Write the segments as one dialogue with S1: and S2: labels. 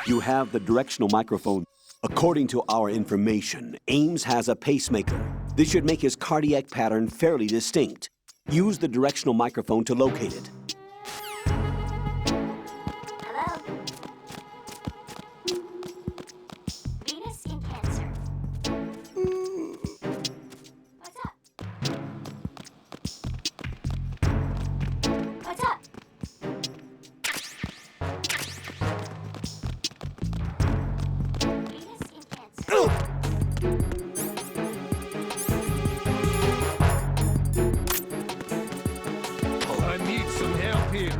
S1: You have the directional microphone. According to our information, Ames has a pacemaker. This should make his cardiac pattern fairly distinct. Use the directional microphone to locate it.
S2: Hello? Venus in Cancer. What's up? What's up? Venus in Cancer.
S3: I need some help here.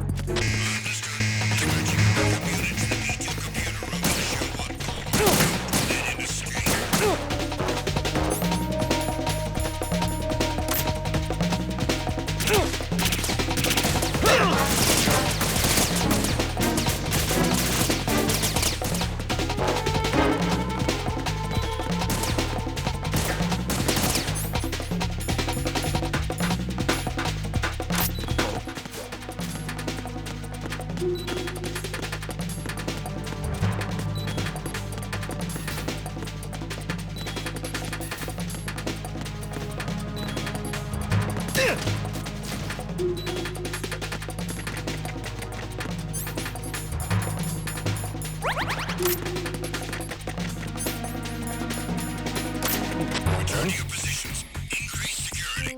S4: Return to your positions. Increase security.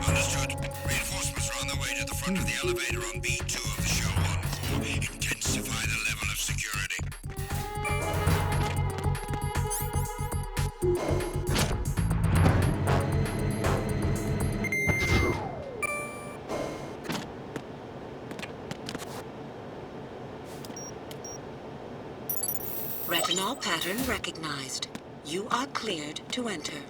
S4: Understood. Reinforcements are on their way to the front of the elevator on B2 of the Shell 1 core. Intensify the level of security.
S5: Retinol pattern recognized. You are cleared to enter.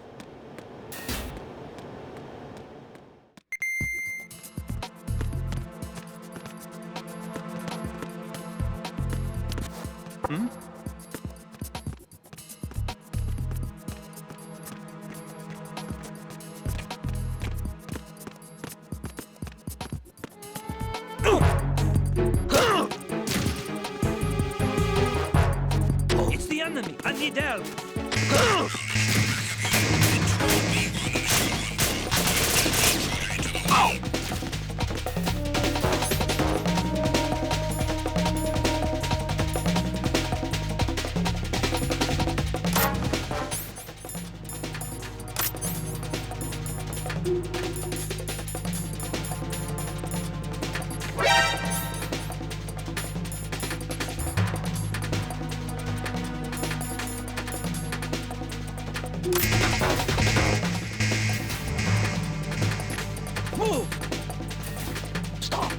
S3: It's the enemy. I need help. Move! Stop!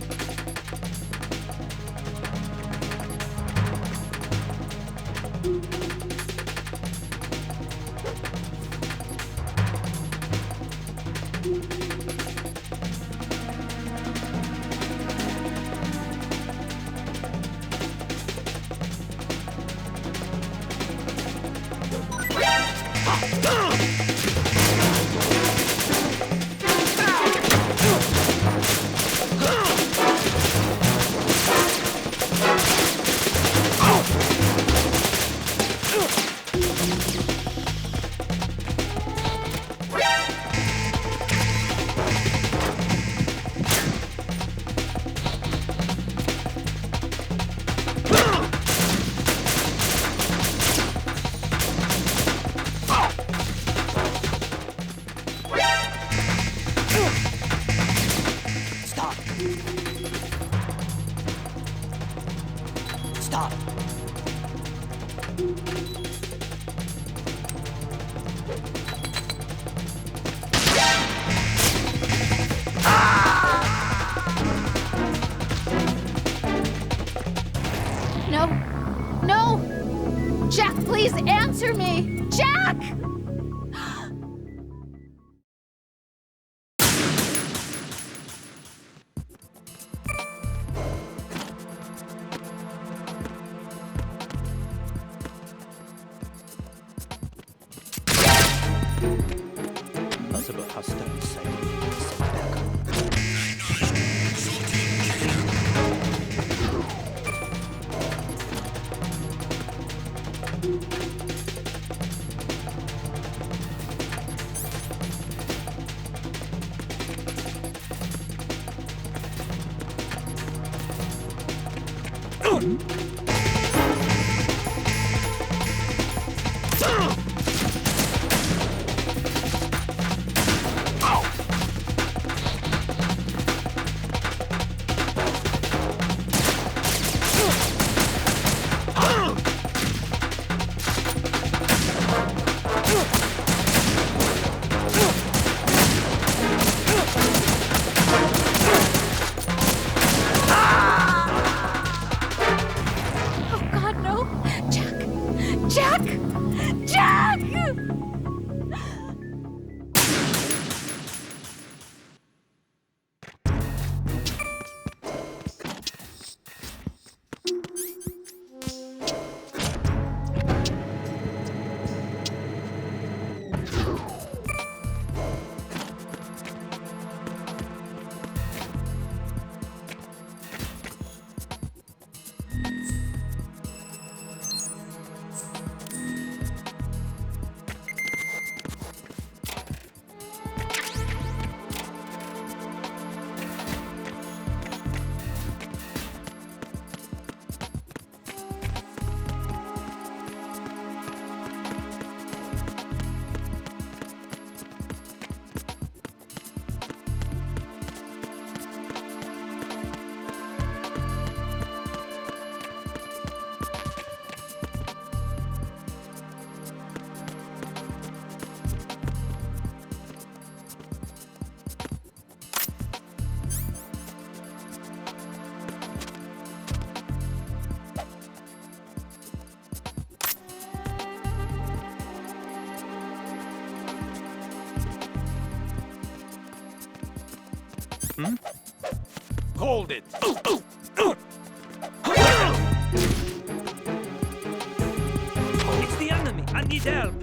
S2: Oh God, no! Jack! Jack! Jack!
S3: Hold it! It's the enemy! I need help!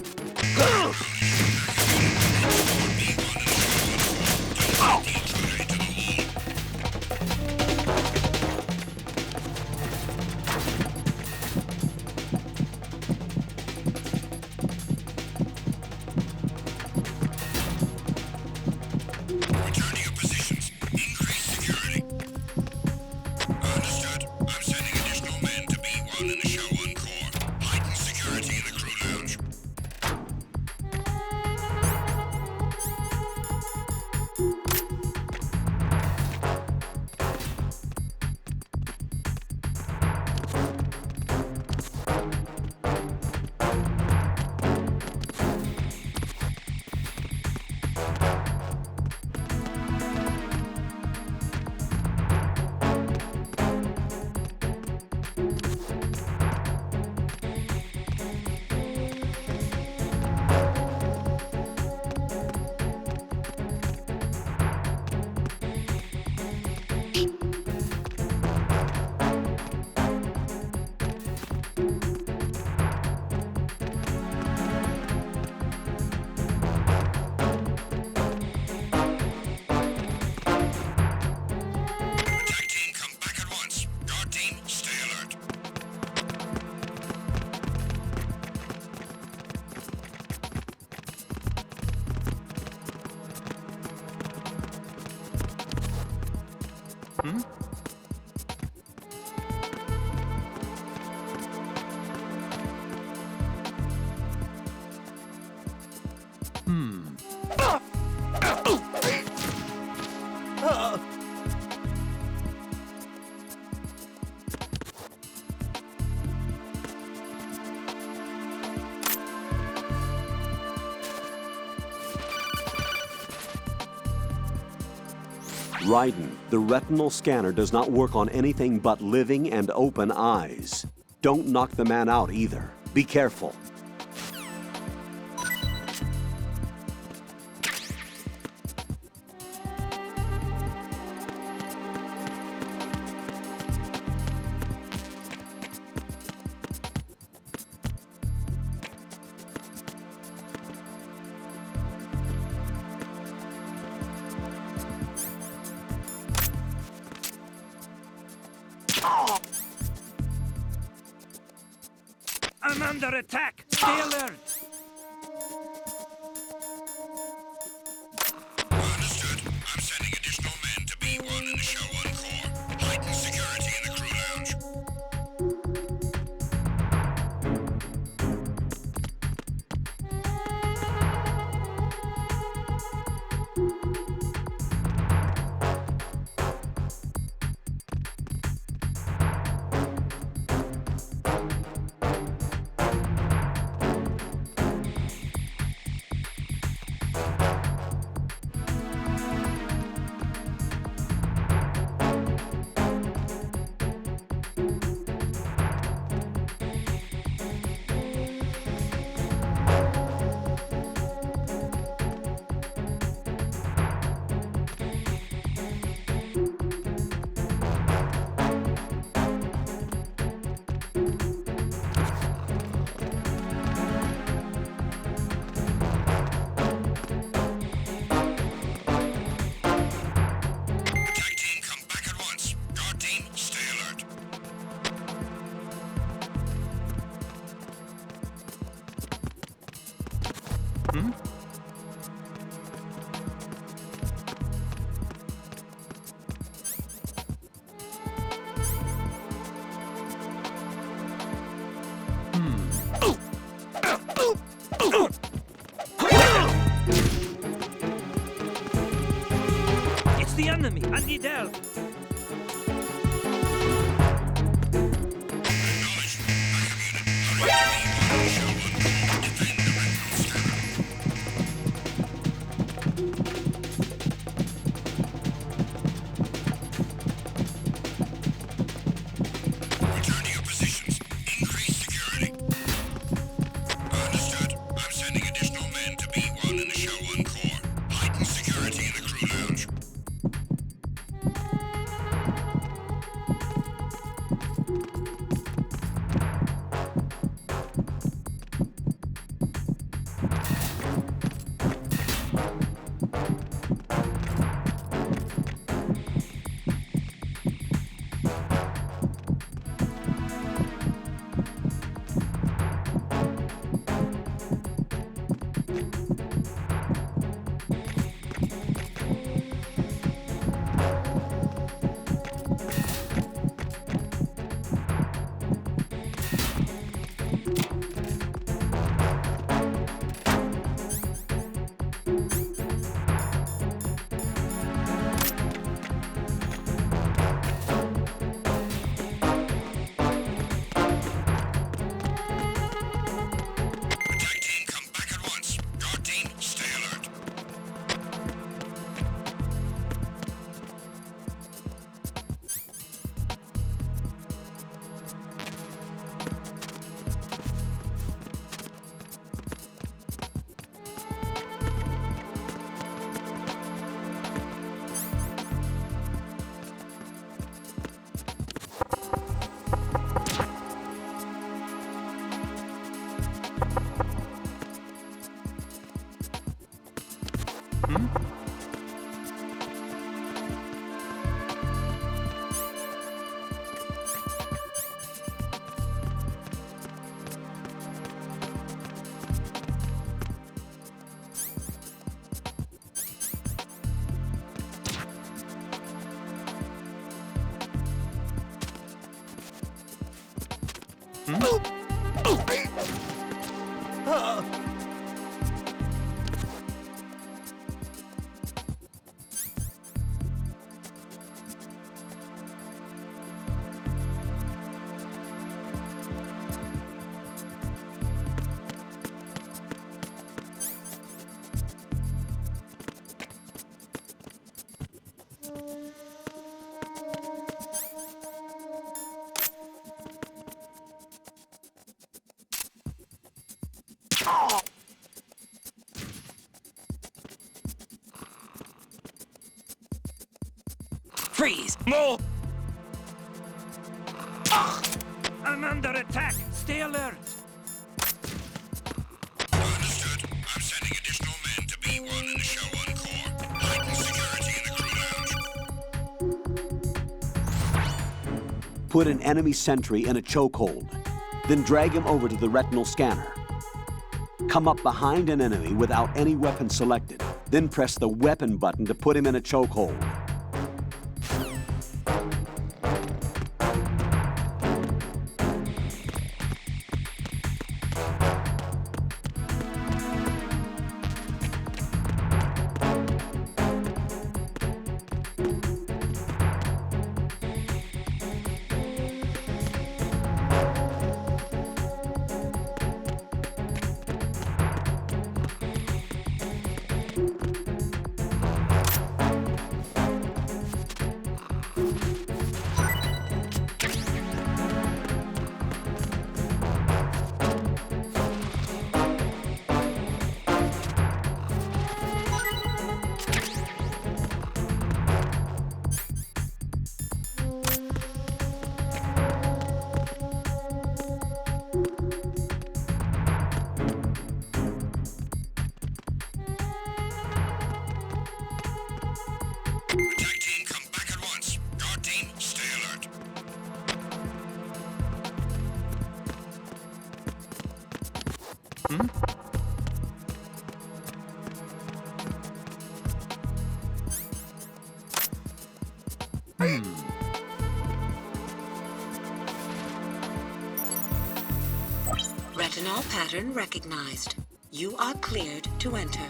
S4: Return to your positions. Increase security. Understood. I'm sending additional men to B1 in the Shell 1 core. Heighten security in the crew lounge. Attack team, come back at once. Guard team, stay alert.
S1: Raiden, the retinal scanner does not work on anything but living and open eyes. Don't knock the man out either. Be careful.
S3: I'm under attack! Stay alert!
S4: Understood. I'm sending additional men to B1 in the Shell 1 core. Heighten security in the crew lounge.
S3: It's the enemy. I need help.
S4: Acknowledged. Backup unit. Hurry to B1 of the show 1 core. Defend the retinal scanner. Return to your positions. Increase security. Understood. I'm sending additional men to B1 in the show 1 core. Heighten security in the crew lounge. Attack team, come back at once. Guard team, stay alert.
S3: Freeze! Move! I'm under attack. Stay alert.
S4: Understood. I'm sending additional men to B1 in the show 1 core. Heighten security in the crew lounge.
S1: Put an enemy sentry in a chokehold. Then drag him over to the retinal scanner. Come up behind an enemy without any weapon selected. Then press the weapon button to put him in a chokehold.
S4: Attack team, come back at once. Guard team, stay alert.
S5: Retinol pattern recognized. You are cleared to enter.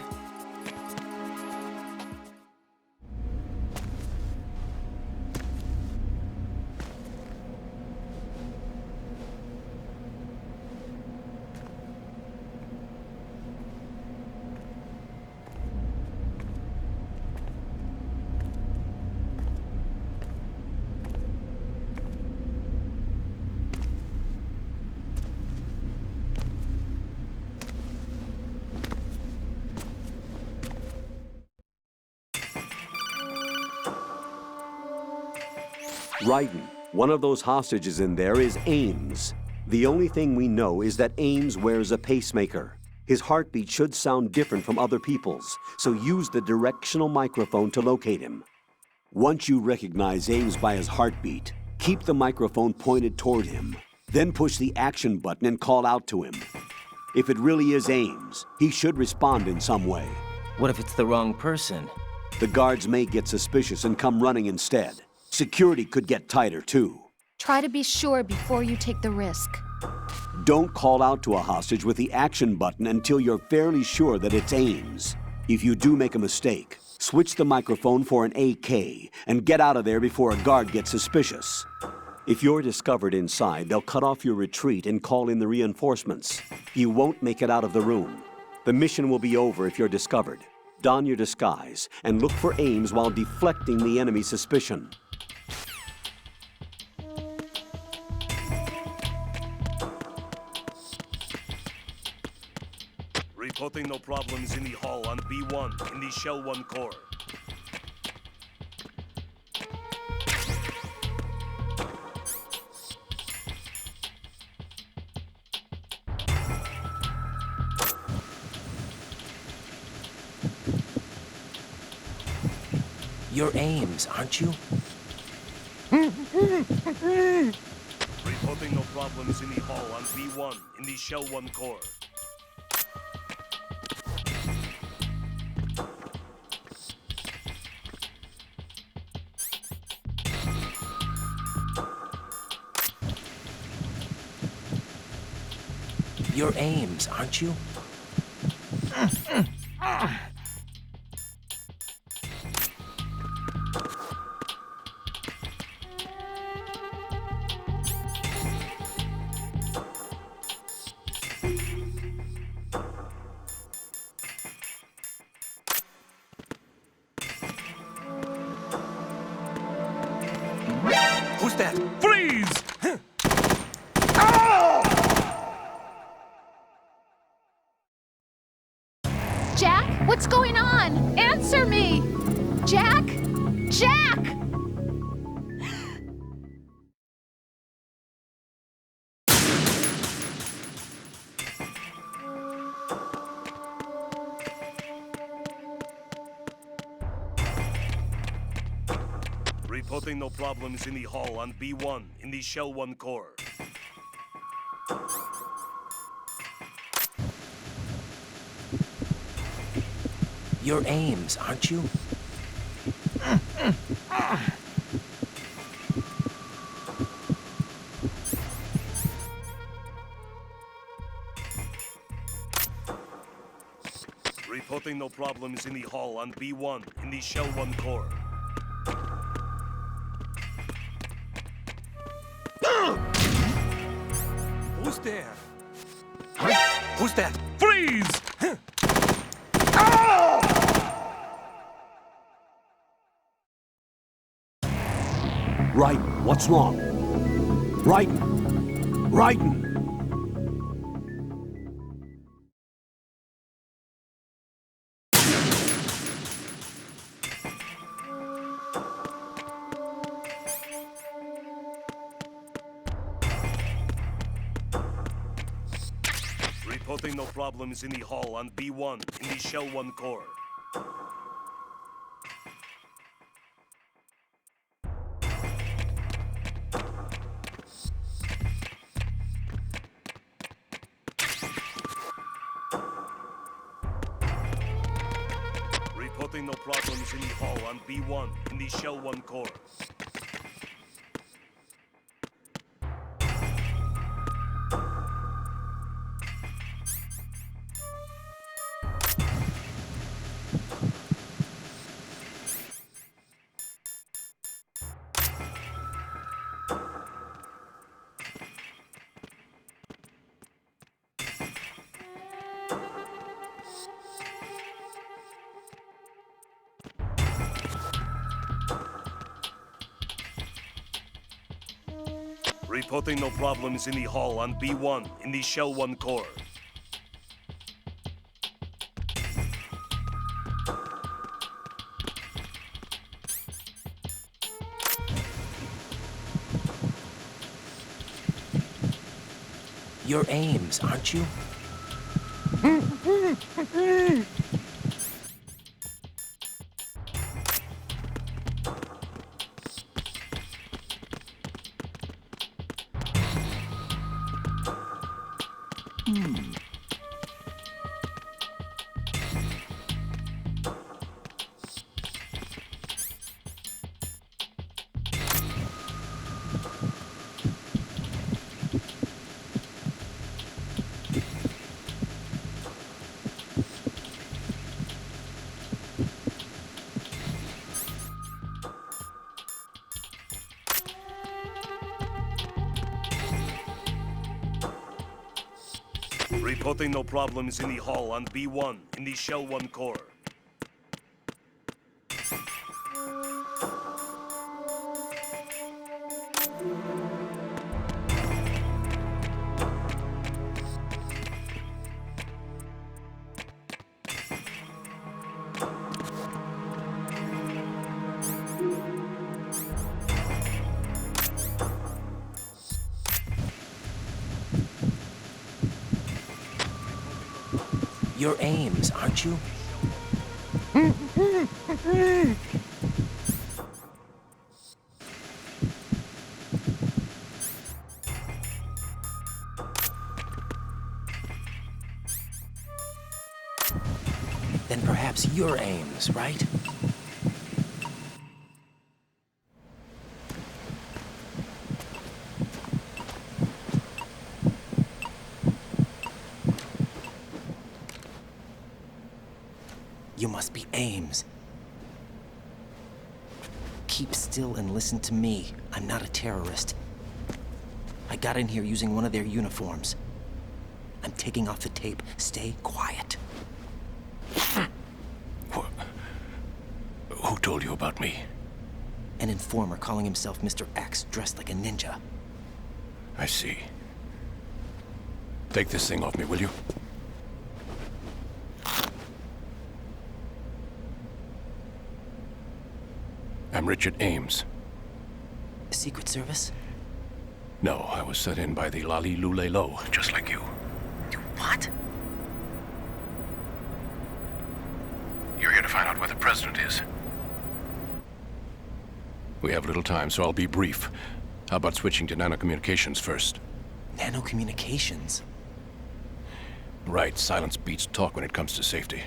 S1: Ryden, one of those hostages in there is Ames. The only thing we know is that Ames wears a pacemaker. His heartbeat should sound different from other people's, so use the directional microphone to locate him. Once you recognize Ames by his heartbeat, keep the microphone pointed toward him. Then push the action button and call out to him. If it really is Ames, he should respond in some way.
S6: What if it's the wrong person?
S1: The guards may get suspicious and come running instead. Security could get tighter, too.
S2: Try to be sure before you take the risk.
S1: Don't call out to a hostage with the action button until you're fairly sure that it's Ames. If you do make a mistake, switch the microphone for an AK and get out of there before a guard gets suspicious. If you're discovered inside, they'll cut off your retreat and call in the reinforcements. You won't make it out of the room. The mission will be over if you're discovered. Don your disguise and look for Ames while deflecting the enemy's suspicion.
S7: Reporting no problems in the hall on B1 in the Shell 1 core.
S6: You're Ames, aren't you?
S7: Reporting no problems in the hall on B1 in the Shell 1 core.
S6: You're Ames, aren't you?
S7: Who's that? Freeze!
S2: Jack, what's going on? Answer me! Jack? Jack!
S7: Reporting no problems in the hall on B1 in the Shell 1 core.
S6: You're Ames, aren't you?
S7: Reporting no problems in the hall on B1 in the Shell 1 core. Who's there? Who's that? Freeze!
S1: Ryden, what's wrong? Ryden! Ryden!
S7: Reporting no problems in the hall on B1 in the Shell 1 core. Reporting no problems in the hall on B1 in the Shell 1 core. Reporting no problems in the hall on B1 in the Shell 1 core.
S6: You're Ames, aren't you?
S7: Reporting no problems in the hall on B1 in the Shell 1 core.
S6: You're Ames, aren't you? Then perhaps you're Ames, right? You must be Ames. Keep still and listen to me. I'm not a terrorist. I got in here using one of their uniforms. I'm taking off the tape. Stay quiet.
S8: Who told you about me?
S6: An informer calling himself Mr. X, dressed like a ninja.
S8: I see. Take this thing off me, will you? I'm Richard Ames.
S6: Secret Service?
S8: No, I was sent in by the Lali Lule Lo, just like you.
S6: You what?
S8: You're here to find out where the president is. We have little time, so I'll be brief. How about switching to nanocommunications first?
S6: Nanocommunications?
S8: Right, silence beats talk when it comes to safety.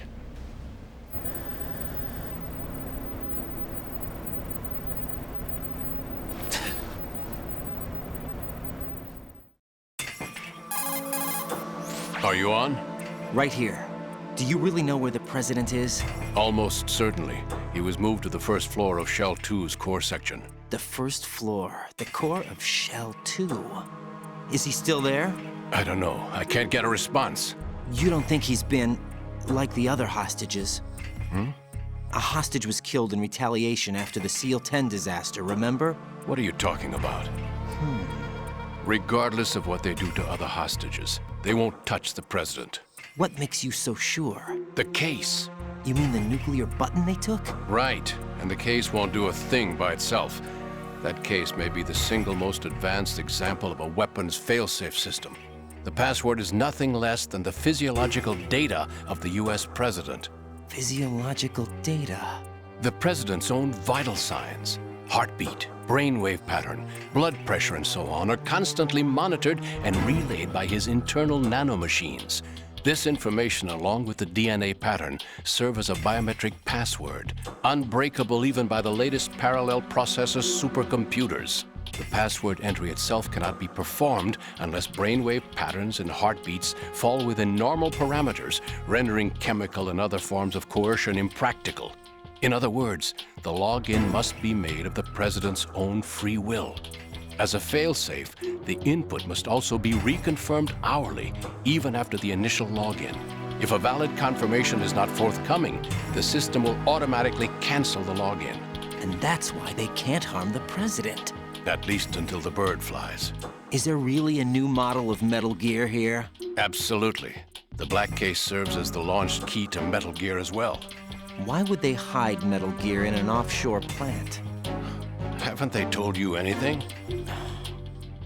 S8: Are you on?
S6: Right here. Do you really know where the president is?
S8: Almost certainly. He was moved to the first floor of Shell 2's core section.
S6: The first floor. The core of Shell 2. Is he still there?
S8: I don't know. I can't get a response.
S6: You don't think he's been like the other hostages? A hostage was killed in retaliation after the SEAL 10 disaster, remember?
S8: What are you talking about? Regardless of what they do to other hostages, they won't touch the president.
S6: What makes you so sure?
S8: The case.
S6: You mean the nuclear button they took?
S8: Right. And the case won't do a thing by itself. That case may be the single most advanced example of a weapons failsafe system. The password is nothing less than the physiological data of the US president.
S6: Physiological data?
S8: The president's own vital signs, heartbeat, brainwave pattern, blood pressure, and so on are constantly monitored and relayed by his internal nanomachines. This information, along with the DNA pattern, serve as a biometric password, unbreakable even by the latest parallel processor supercomputers. The password entry itself cannot be performed unless brainwave patterns and heartbeats fall within normal parameters, rendering chemical and other forms of coercion impractical. In other words, the login must be made of the president's own free will. As a failsafe, the input must also be reconfirmed hourly, even after the initial login. If a valid confirmation is not forthcoming, the system will automatically cancel the login.
S6: And that's why they can't harm the president.
S8: At least until the bird flies.
S6: Is there really a new model of Metal Gear here?
S8: Absolutely. The black case serves as the launch key to Metal Gear as well.
S6: Why would they hide Metal Gear in an offshore plant?
S8: Haven't they told you anything?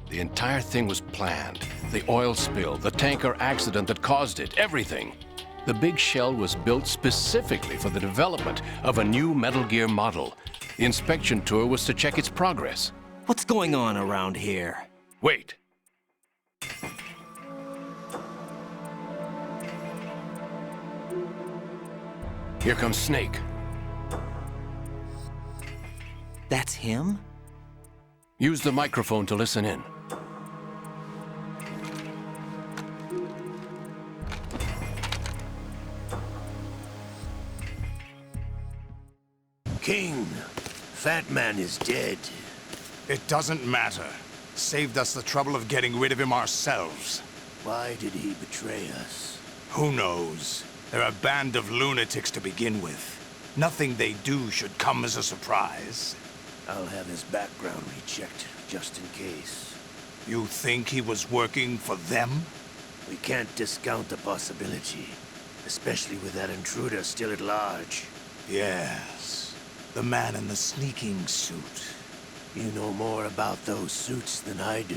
S8: The entire thing was planned. The oil spill, the tanker accident that caused it, everything. The big shell was built specifically for the development of a new Metal Gear model. The inspection tour was to check its progress.
S6: What's going on around here?
S8: Wait. Here comes Snake.
S6: That's him?
S8: Use the microphone to listen in.
S4: King, Fat Man is dead.
S9: It doesn't matter. Saved us the trouble of getting rid of him ourselves.
S4: Why did he betray us?
S9: Who knows? They're a band of lunatics to begin with. Nothing they do should come as a surprise.
S4: I'll have his background rechecked, just in case.
S9: You think he was working for them?
S4: We can't discount the possibility, especially with that intruder still at large.
S9: Yes. The man in the sneaking suit.
S4: You know more about those suits than I do.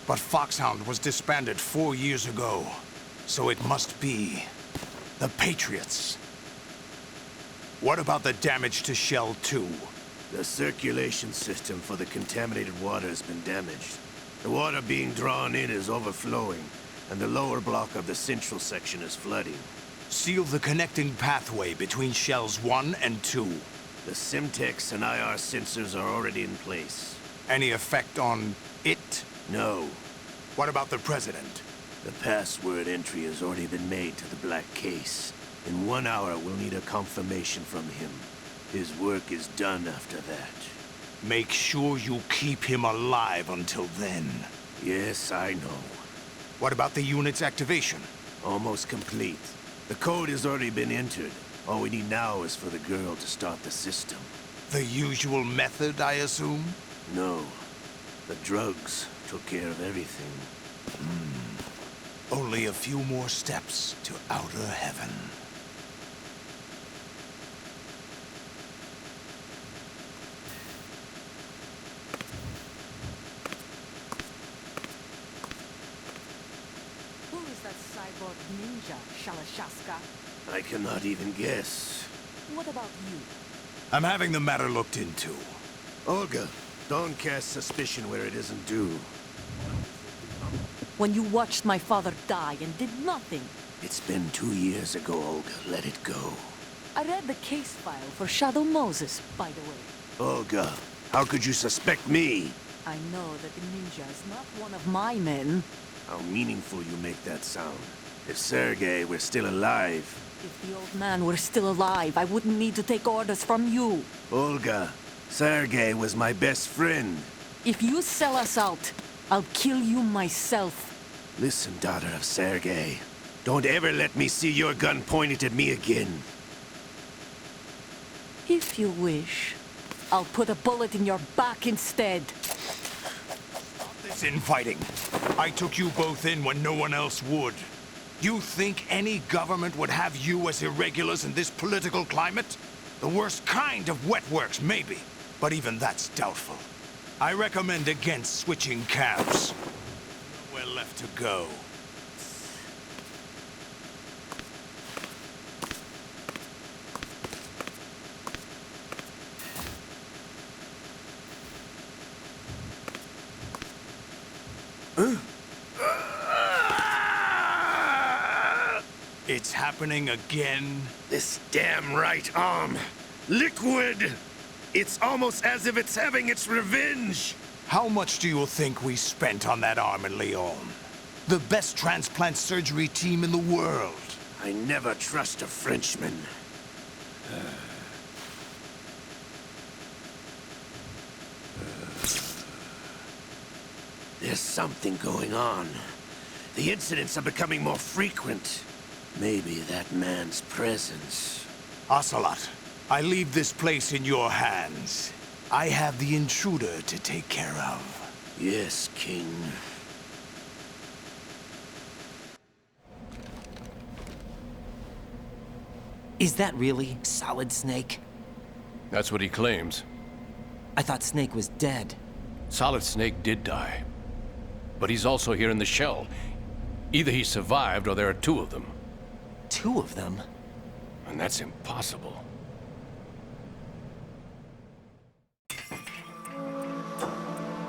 S9: But Foxhound was disbanded 4 years ago, so it must be the Patriots. What about the damage to Shell 2?
S4: The circulation system for the contaminated water has been damaged. The water being drawn in is overflowing, and the lower block of the central section is flooding.
S9: Seal the connecting pathway between Shells 1 and 2.
S4: The Simtex and IR sensors are already in place.
S9: Any effect on it?
S4: No.
S9: What about the President?
S4: The password entry has already been made to the black case. In 1 hour, we'll need a confirmation from him. His work is done after that.
S9: Make sure you keep him alive until then.
S4: Yes, I know.
S9: What about the unit's activation?
S4: Almost complete. The code has already been entered. All we need now is for the girl to start the system.
S9: The usual method, I assume?
S4: No. The drugs took care of everything.
S9: Only a few more steps to outer heaven.
S2: Who is that cyborg ninja, Shalashaska?
S4: I cannot even guess.
S2: What about you?
S9: I'm having the matter looked into.
S4: Olga, don't cast suspicion where it isn't due.
S2: When you watched my father die and did nothing.
S4: It's been 2 years ago, Olga. Let it go.
S2: I read the case file for Shadow Moses, by the way.
S4: Olga, how could you suspect me?
S2: I know that the ninja is not one of my men.
S4: How meaningful you make that sound. If Sergei were still alive...
S2: If the old man were still alive, I wouldn't need to take orders from you.
S4: Olga, Sergei was my best friend.
S2: If you sell us out, I'll kill you myself.
S4: Listen, daughter of Sergei. Don't ever let me see your gun pointed at me again.
S2: If you wish, I'll put a bullet in your back instead.
S9: This infighting. I took you both in when no one else would. You think any government would have you as irregulars in this political climate? The worst kind of wet works, maybe. But even that's doubtful. I recommend against switching camps. Nowhere left to go. It's happening again.
S4: This damn right arm. Liquid! It's almost as if it's having its revenge.
S9: How much do you think we spent on that arm in Lyon? The best transplant surgery team in the world.
S4: I never trust a Frenchman. There's something going on. The incidents are becoming more frequent. Maybe that man's presence.
S9: Ocelot, I leave this place in your hands. I have the intruder to take care of.
S4: Yes, King.
S6: Is that really Solid Snake?
S8: That's what he claims.
S6: I thought Snake was dead.
S8: Solid Snake did die. but he's also here in the shell. Either he survived or there are two of them.
S6: Two of them?
S8: And that's impossible.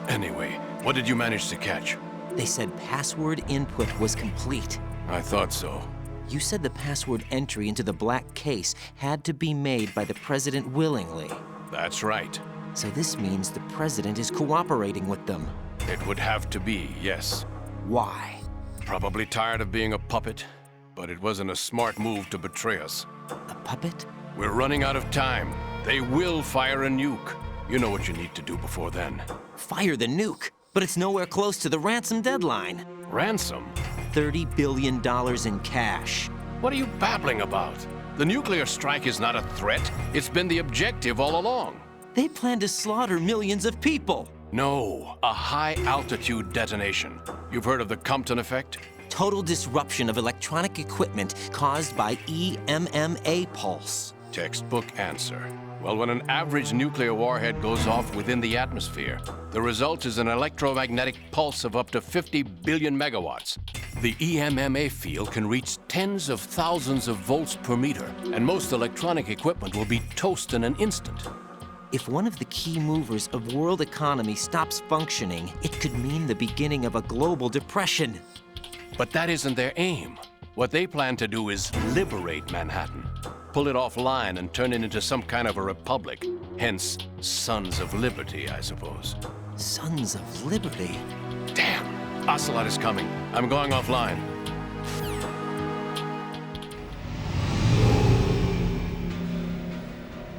S8: Anyway, what did you manage to catch?
S6: They said password input was complete.
S8: I thought so.
S6: You said the password entry into the black case had to be made by the president willingly.
S8: That's right.
S6: So this means the president is cooperating with them.
S8: It would have to be, yes.
S6: Why?
S8: Probably tired of being a puppet, but it wasn't a smart move to betray us.
S6: A puppet?
S8: We're running out of time. They will fire a nuke. You know what you need to do before then.
S6: Fire the nuke, but it's nowhere close to the ransom deadline.
S8: Ransom?
S6: $30 billion in cash.
S8: What are you babbling about? The nuclear strike is not a threat. It's been the objective all along.
S6: They plan to slaughter millions of people.
S8: No, a high-altitude detonation. You've heard of the Compton effect?
S6: Total disruption of electronic equipment caused by EMMA pulse.
S8: Textbook answer. Well, when an average nuclear warhead goes off within the atmosphere, the result is an electromagnetic pulse of up to 50 billion megawatts. The EMMA field can reach tens of thousands of volts per meter, and most electronic equipment will be toast in an instant.
S6: If one of the key movers of world economy stops functioning, it could mean the beginning of a global depression.
S8: But that isn't their aim. What they plan to do is liberate Manhattan. Pull it offline and turn it into some kind of a republic. Hence, Sons of Liberty, I suppose.
S6: Sons of Liberty?
S8: Damn! Ocelot is coming. I'm going offline.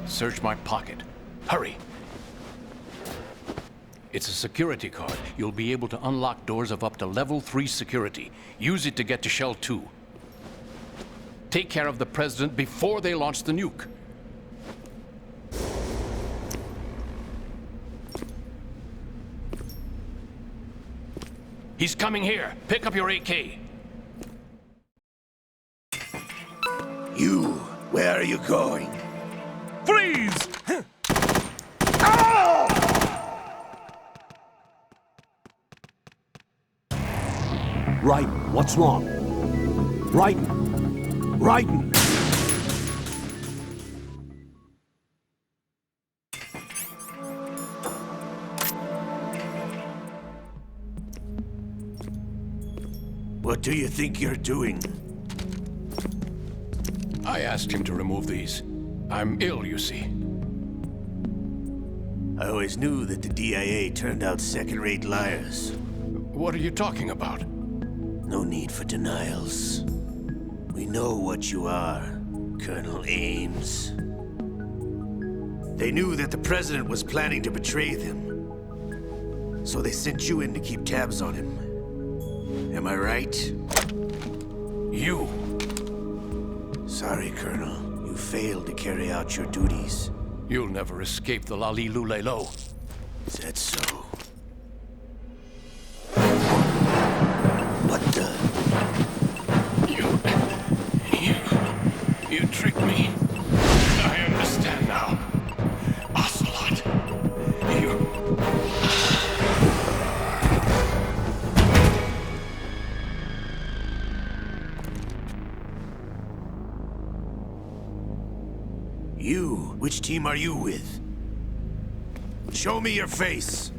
S8: Search my pocket. Hurry! It's a security card. You'll be able to unlock doors of up to level 3 security. Use it to get to Shell 2. Take care of the president before they launch the nuke. He's coming here. Pick up your AK.
S9: You, where are you going?
S3: Freeze!
S1: Raiden, what's wrong? Raiden! Raiden!
S9: What do you think you're doing?
S8: I asked him to remove these. I'm ill, you see.
S9: I always knew that the DIA turned out second-rate liars.
S8: What are you talking about?
S9: No need for denials. We know what you are, Colonel Ames. They knew that the president was planning to betray them. So they sent you in to keep tabs on him. Am I right?
S8: You!
S9: Sorry, Colonel. You failed to carry out your duties.
S8: You'll never escape the Lali-Lulelo.
S9: Is that so? What the?
S8: You tricked me. I understand now. Ocelot.
S9: You? Which team are you with? Show me your face.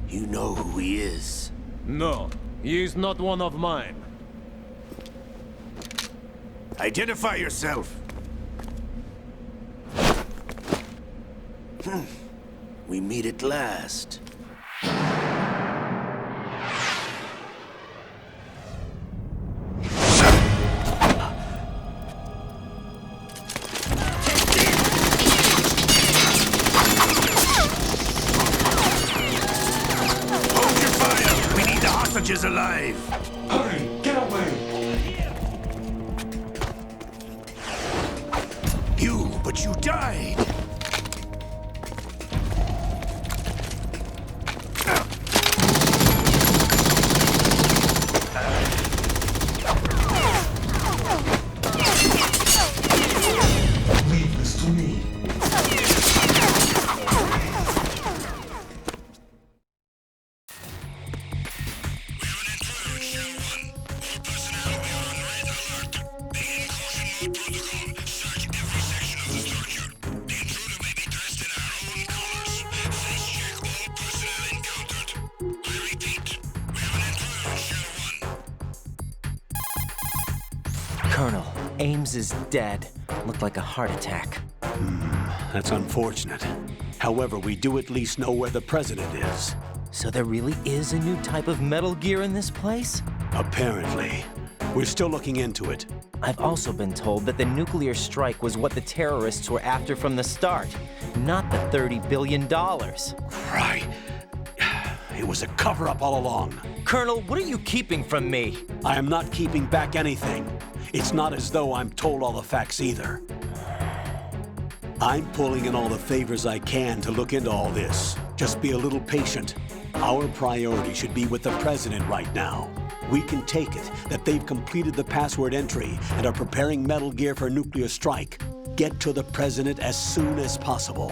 S9: You know who he is.
S3: No, he is not one of mine.
S9: Identify yourself. We meet at last. Hold your fire! We need the hostages alive!
S10: Hurry, get away!
S9: But you died!
S10: Leave this to me.
S6: Colonel, Ames is dead. Looked like a heart attack.
S1: That's unfortunate. However, we do at least know where the president is.
S6: So there really is a new type of metal gear in this place?
S1: Apparently. We're still looking into it.
S6: I've also been told that the nuclear strike was what the terrorists were after from the start, not the $30 billion.
S1: Right. It was a cover-up all along.
S6: Colonel, what are you keeping from me?
S1: I am not keeping back anything. It's not as though I'm told all the facts either. I'm pulling in all the favors I can to look into all this. Just be a little patient. Our priority should be with the president right now. We can take it that they've completed the password entry and are preparing metal gear for a nuclear strike. Get to the president as soon as possible.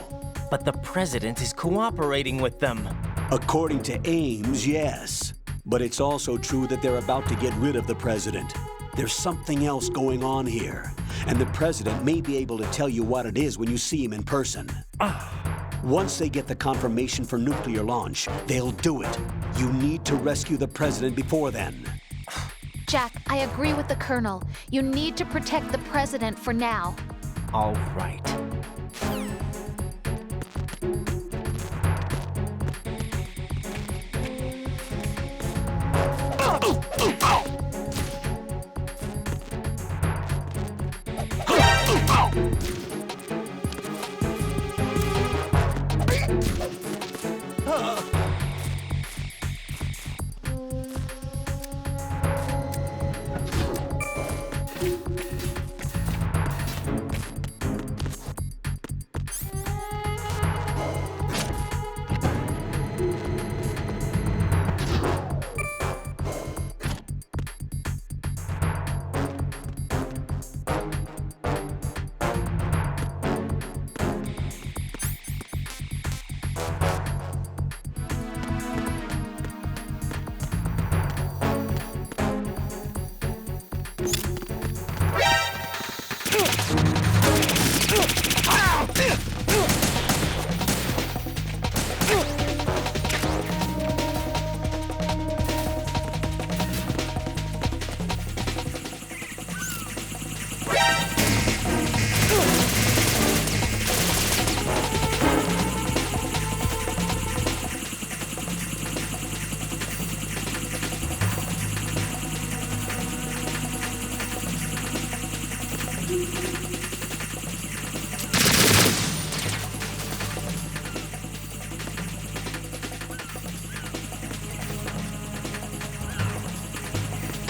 S6: But the president is cooperating with them.
S1: According to Ames, yes. But it's also true that they're about to get rid of the president. There's something else going on here, and the president may be able to tell you what it is when you see him in person. Once they get the confirmation for nuclear launch, they'll do it. You need to rescue the president before then.
S11: Jack, I agree with the Colonel. You need to protect the president for now.
S6: All right.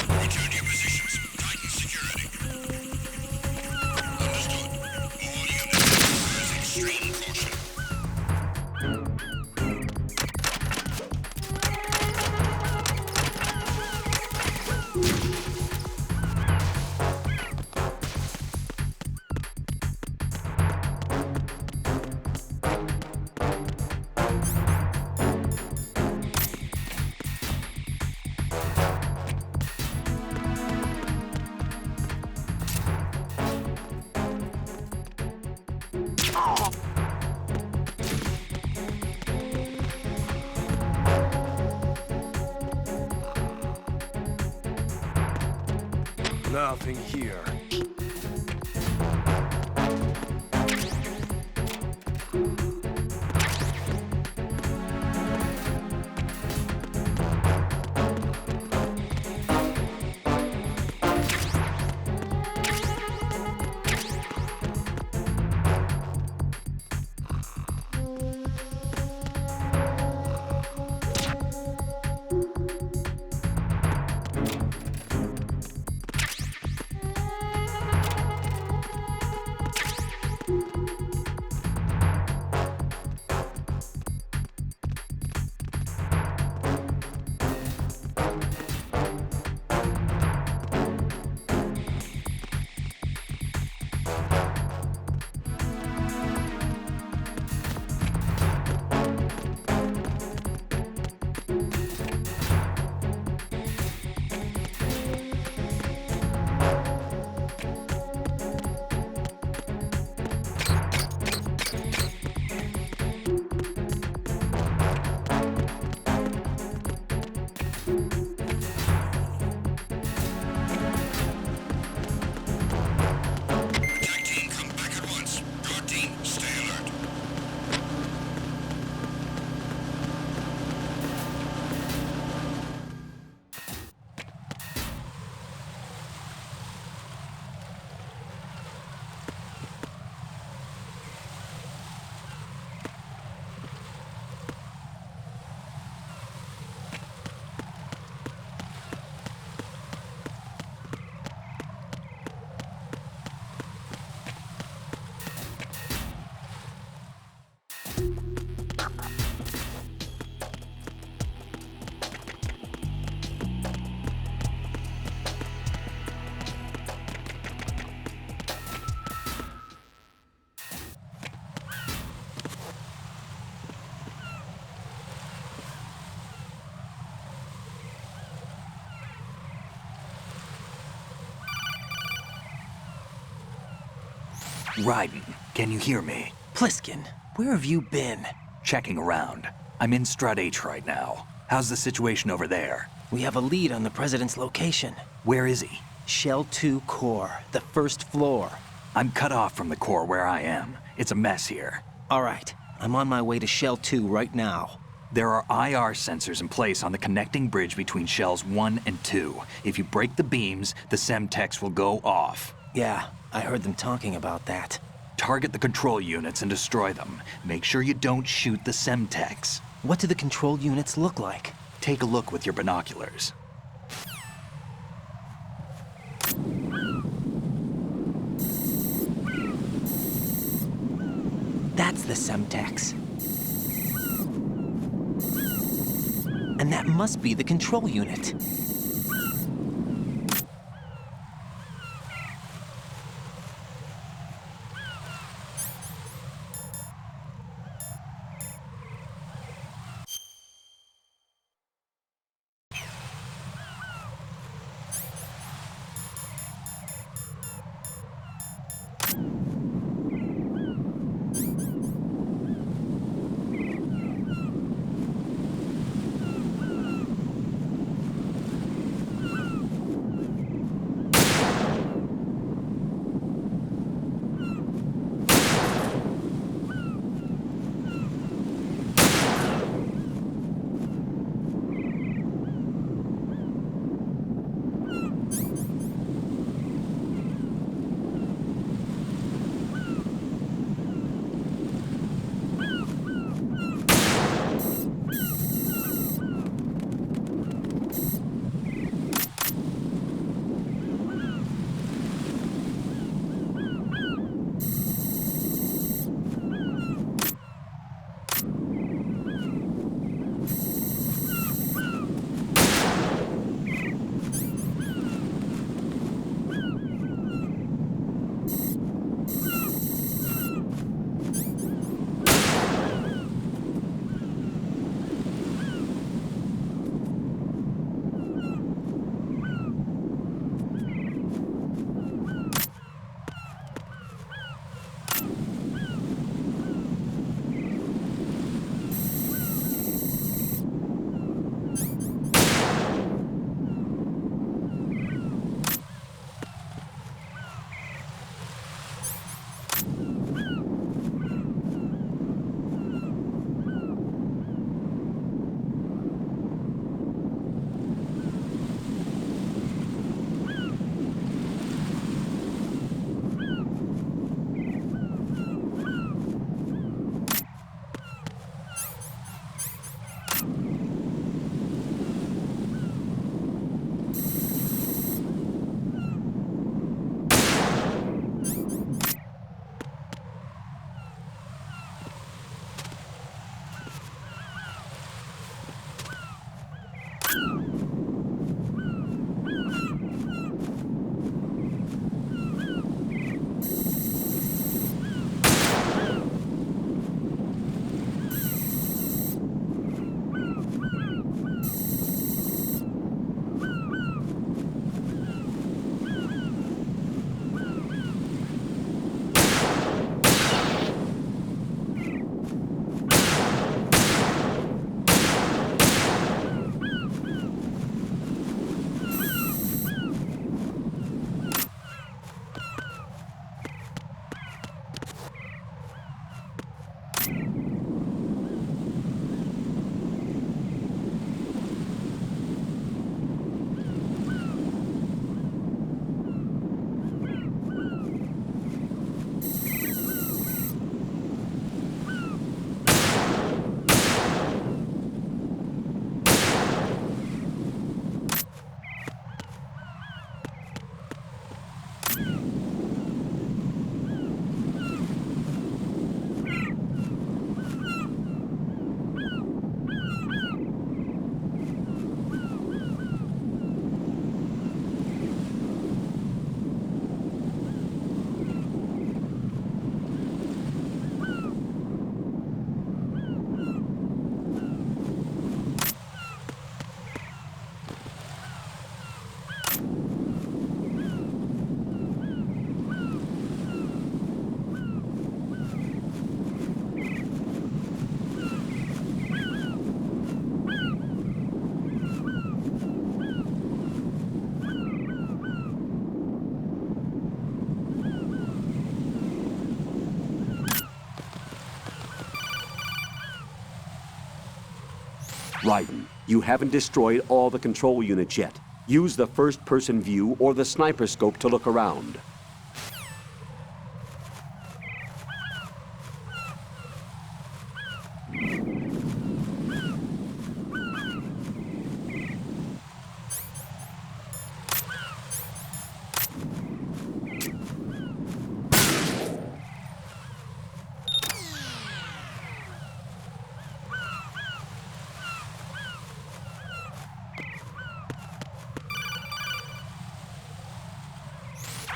S4: Return to your positions. Tighten security. Understood. All units requires extreme caution.
S7: Nothing here.
S12: Raiden, can you hear me?
S6: Pliskin, where have you been?
S12: Checking around. I'm in Strut H right now. How's the situation over there?
S6: We have a lead on the President's location.
S12: Where is he?
S6: Shell 2 core, the first floor.
S12: I'm cut off from the core where I am. It's a mess here.
S6: All right, I'm on my way to Shell 2 right now.
S12: There are IR sensors in place on the connecting bridge between Shells 1 and 2. If you break the beams, the Semtex will go off.
S6: Yeah, I heard them talking about that.
S12: Target the control units and destroy them. Make sure you don't shoot the Semtex.
S6: What do the control units look like?
S12: Take a look with your binoculars.
S6: That's the Semtex. And that must be the control unit.
S1: Raiden, you haven't destroyed all the control units yet. Use the first-person view or the sniper scope to look around.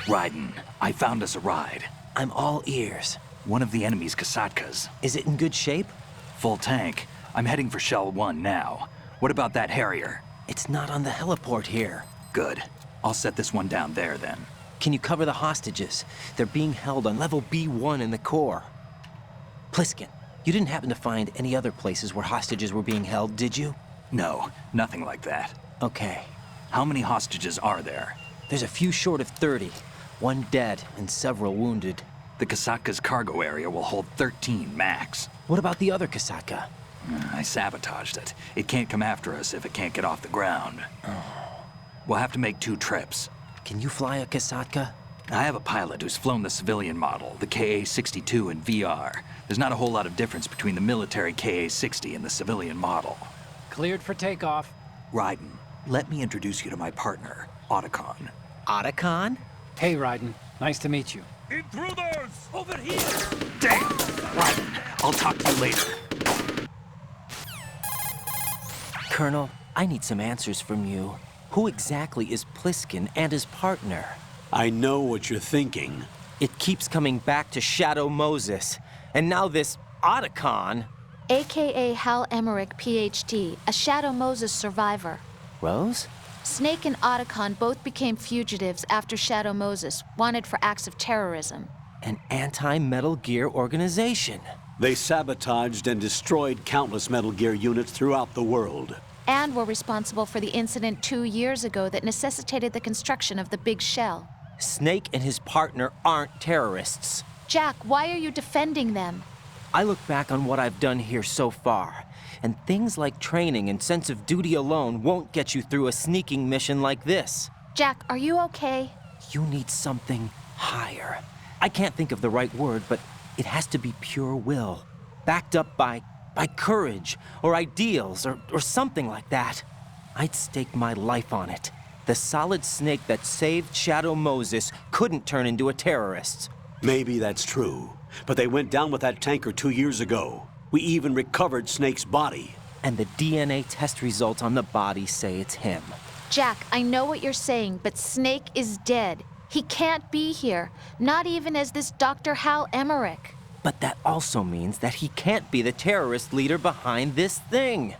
S12: Raiden, I found us a ride.
S6: I'm all ears.
S12: One of the enemy's Kasatkas.
S6: Is it in good shape?
S12: Full tank. I'm heading for Shell 1 now. What about that Harrier?
S6: It's not on the heliport here.
S12: Good. I'll set this one down there then.
S6: Can you cover the hostages? They're being held on level B1 in the core. Pliskin, you didn't happen to find any other places where hostages were being held, did you?
S12: No, nothing like that.
S6: Okay.
S12: How many hostages are there?
S6: There's a few short of 30. One dead and several wounded.
S12: The Kasatka's cargo area will hold 13 max.
S6: What about the other Kasaka?
S12: I sabotaged it. It can't come after us if it can't get off the ground. We'll have to make 2 trips.
S6: Can you fly a Kasaka?
S12: I have a pilot who's flown the civilian model, the KA-62 in VR. There's not a whole lot of difference between the military KA-60 and the civilian model.
S13: Cleared for takeoff.
S12: Raiden, let me introduce you to my partner, Otacon.
S6: Otacon?
S13: Hey, Raiden. Nice to meet you.
S3: Intruders! Over here!
S12: Damn! Raiden, I'll talk to you later.
S6: Colonel, I need some answers from you. Who exactly is Pliskin and his partner?
S1: I know what you're thinking.
S6: It keeps coming back to Shadow Moses. And now this Otacon.
S11: AKA Hal Emmerich, PhD, a Shadow Moses survivor.
S6: Rose?
S11: Snake and Otacon both became fugitives after Shadow Moses, wanted for acts of terrorism.
S6: An anti-Metal Gear organization.
S1: They sabotaged and destroyed countless Metal Gear units throughout the world.
S11: And were responsible for the incident 2 years ago that necessitated the construction of the Big Shell.
S6: Snake and his partner aren't terrorists.
S11: Jack, why are you defending them?
S6: I look back on what I've done here so far, and things like training and sense of duty alone won't get you through a sneaking mission like this.
S11: Jack, are you okay?
S6: You need something higher. I can't think of the right word, but it has to be pure will, backed up by courage, or ideals, or something like that. I'd stake my life on it. The solid Snake that saved Shadow Moses couldn't turn into a terrorist.
S1: Maybe that's true, but they went down with that tanker 2 years ago. We even recovered Snake's body.
S6: And the DNA test results on the body say it's him.
S11: Jack, I know what you're saying, but Snake is dead. He can't be here, not even as this Dr. Hal Emmerich.
S6: But that also means that he can't be the terrorist leader behind this thing.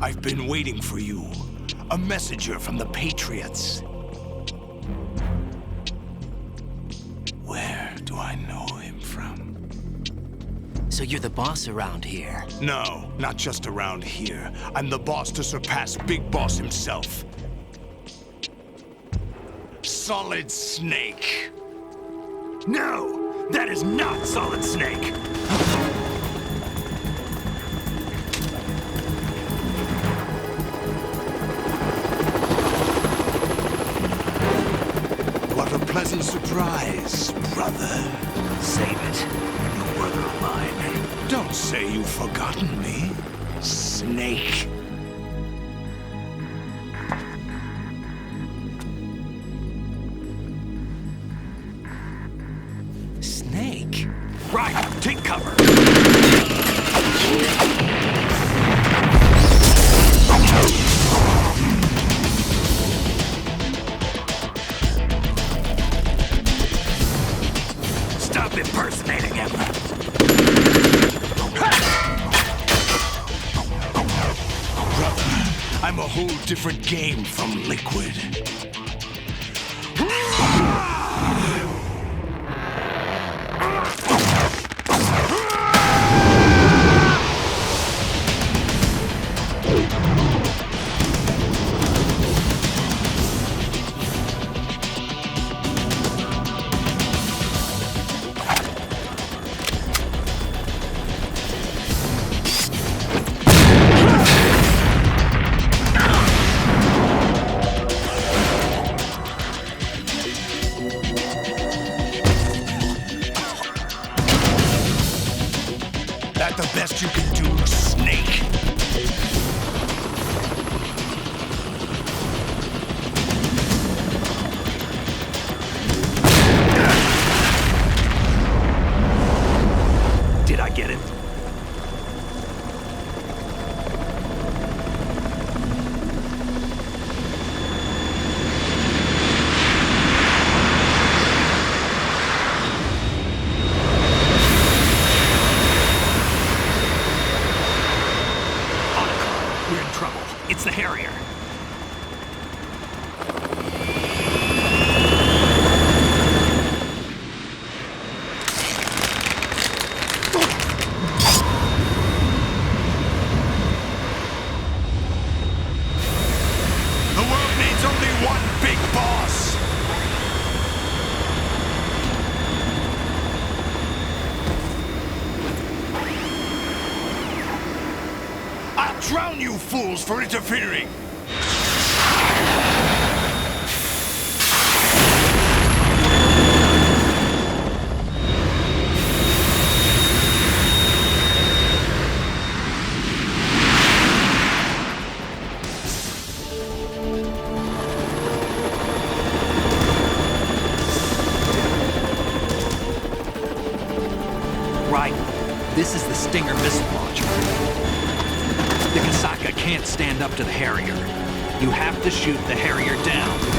S9: I've been waiting for you. A messenger from the Patriots. Where do I know him from?
S6: So you're the boss around here?
S9: No, not just around here. I'm the boss to surpass Big Boss himself. Solid Snake.
S12: No! That is not Solid Snake!
S9: What a pleasant surprise, brother.
S12: Save it. You brother of mine.
S9: Don't say you've forgotten me, Snake.
S6: Snake?
S12: Right, take cover.
S9: Stop impersonating him! Brother, I'm a whole different game from Liquid. That the best you can do, Snake?
S12: Did I get it? We're in trouble. It's the Harrier.
S9: The world needs only one big boss! I'll drown you fools for interfering!
S12: Right. This is the Stinger missile launcher. The Kasaka can't stand up to the Harrier. You have to shoot the Harrier down.